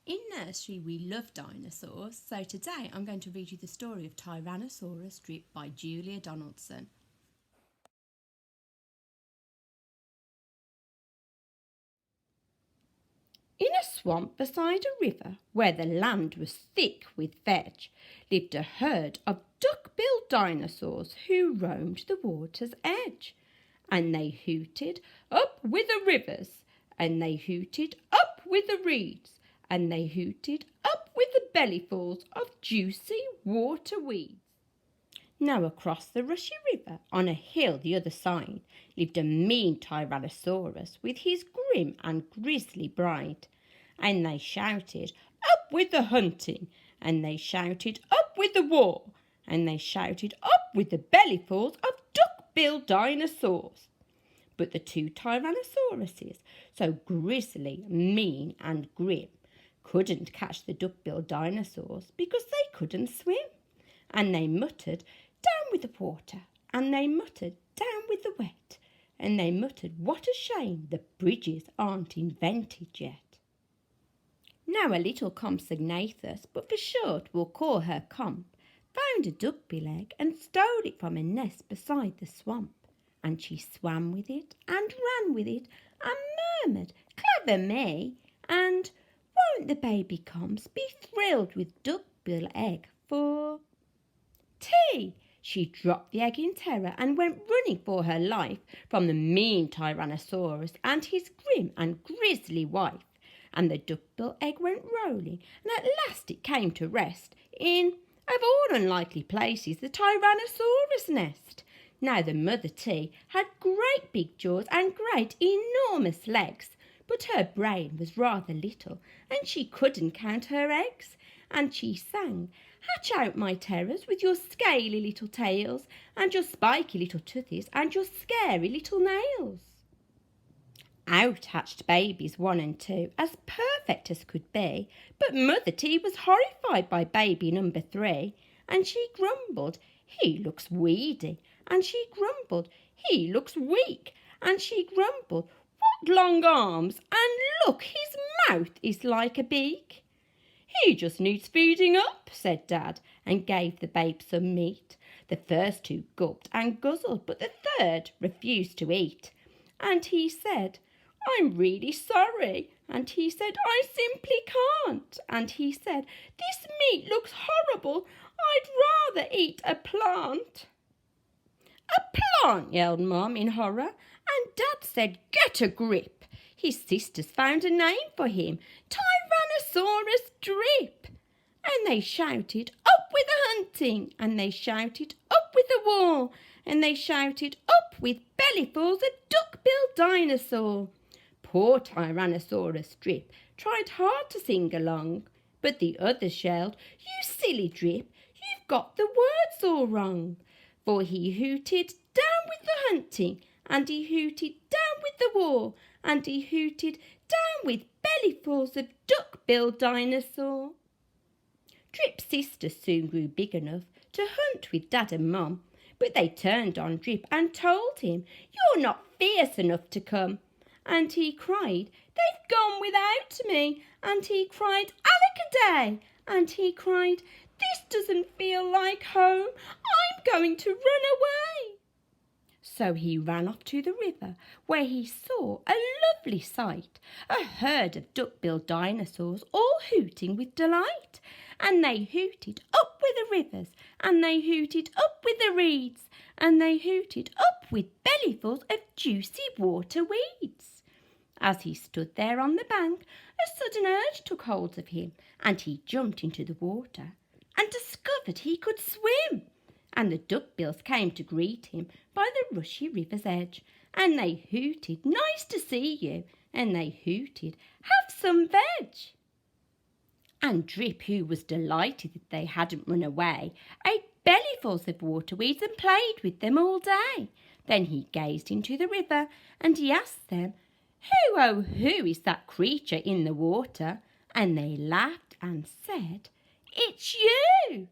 In nursery, we love dinosaurs, so today I'm going to read you the story of Tyrannosaurus by Julia Donaldson. In a swamp beside a river, where the land was thick with veg, lived a herd of duck-billed dinosaurs who roamed the water's edge. And they hooted up with the rivers, and they hooted up with the reeds, and they hooted up with the bellyfuls of juicy water weeds. Now across the rushy river, on a hill the other side, lived a mean Tyrannosaurus with his grim and grisly bride. And they shouted, "Up with the hunting!" And they shouted, "Up with the war!" And they shouted, "Up with the bellyfuls of duck-billed dinosaurs!" But the two Tyrannosauruses, so grisly, mean and grim, couldn't catch the duck-billed dinosaurs because they couldn't swim. And they muttered, "Down with the water!" And they muttered, "Down with the wet!" And they muttered, "What a shame the bridges aren't invented yet." Now a little Compsognathus, but for short we'll call her Comp, found a duckbill egg and stole it from a nest beside the swamp. And she swam with it and ran with it and murmured, "Clever me!" And won't the baby Comps be thrilled with duckbill egg for tea? She dropped the egg in terror and went running for her life from the mean Tyrannosaurus and his grim and grisly wife. And the duckbill egg went rolling, and at last it came to rest in, of all unlikely places, the Tyrannosaurus nest. Now the mother T had great big jaws and great enormous legs, but her brain was rather little, and she couldn't count her eggs. And she sang, "Hatch out, my terrors, with your scaly little tails, and your spiky little toothies, and your scary little nails." Out hatched babies 1 and 2, as perfect as could be, but Mother T was horrified by baby number 3, and she grumbled, "He looks weedy," and she grumbled, "He looks weak," and she grumbled, "What long arms, and look, his mouth is like a beak." "He just needs feeding up," said Dad, and gave the babe some meat. The first 2 gulped and guzzled, but the third refused to eat. And he said, "I'm really sorry." And he said, "I simply can't." And he said, "This meat looks horrible. I'd rather eat a plant." "A plant!" yelled Mum in horror. And Dad said, "Get a grip." His sisters found a name for him, Tyrannosaurus Drip. And they shouted, "Up with the hunting!" And they shouted, "Up with the war!" And they shouted, "Up with bellyfuls of duck-billed dinosaur." Poor Tyrannosaurus Drip tried hard to sing along, but the others yelled, "You silly Drip, you've got the words all wrong." For he hooted, "Down with the hunting!" And he hooted, "Down with the war!" And he hooted, "Down with bellyfuls of duck-billed dinosaur." Drip's sisters soon grew big enough to hunt with Dad and Mum, but they turned on Drip and told him, "You're not fierce enough to come." And he cried, "They've gone without me." And he cried, "Alec-a-day." And he cried, "This doesn't feel like home. I'm going to run away." So he ran off to the river, where he saw a lovely sight, a herd of duck-billed dinosaurs all hooting with delight. And they hooted up with the rivers, and they hooted up with the reeds, and they hooted up with bellyfuls of juicy water weeds. As he stood there on the bank, a sudden urge took hold of him, and he jumped into the water and discovered he could swim. And the duckbills came to greet him by the rushy river's edge, and they hooted, "Nice to see you," and they hooted, "Have some veg." And Drip, who was delighted that they hadn't run away, ate bellyfuls of waterweeds and played with them all day. Then he gazed into the river, and he asked them, "Who, oh who is that creature in the water?" And they laughed and said, "It's you."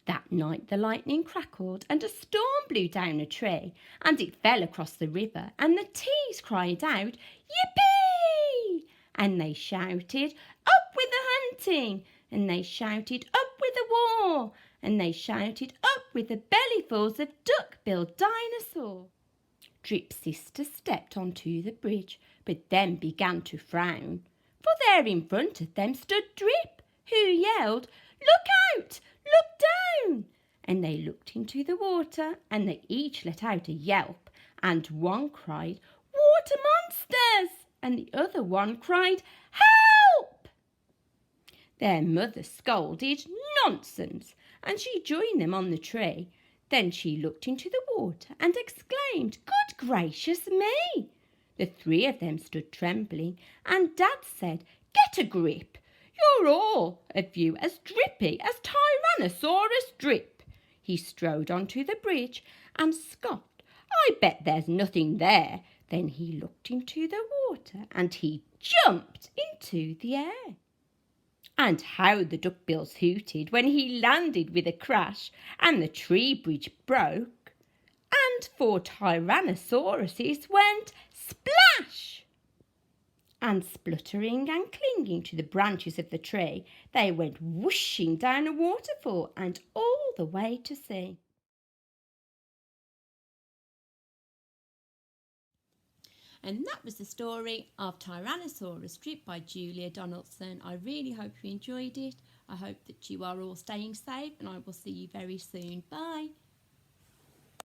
That night the lightning crackled and a storm blew down a tree, and it fell across the river, and the tees cried out, "Yippee!" And they shouted, "Up with the hunting!" And they shouted, "Up with the war!" And they shouted, "Up with the bellyfuls of duck-billed dinosaur!" Drip's sister stepped onto the bridge, but then began to frown, for there in front of them stood Drip, who yelled, "Look out! Look down!" And they looked into the water, and they each let out a yelp, and one cried, "Water monsters!" and the other one cried, "Help!" Their mother scolded, "Nonsense!" and she joined them on the tree. Then she looked into the water and exclaimed, "Good gracious me!" The three of them stood trembling, and Dad said, "Get a grip. You're all of you as drippy as Tyrannosaurus Drip." He strode onto the bridge and scoffed, "I bet there's nothing there." Then he looked into the water and he jumped into the air. And how the duckbills hooted when he landed with a crash and the tree bridge broke, and 4 Tyrannosauruses went splash! And spluttering and clinging to the branches of the tree, they went whooshing down a waterfall and all the way to sea. And that was the story of Tyrannosaurus Drip by Julia Donaldson. I really hope you enjoyed it. I hope that you are all staying safe, and I will see you very soon. Bye.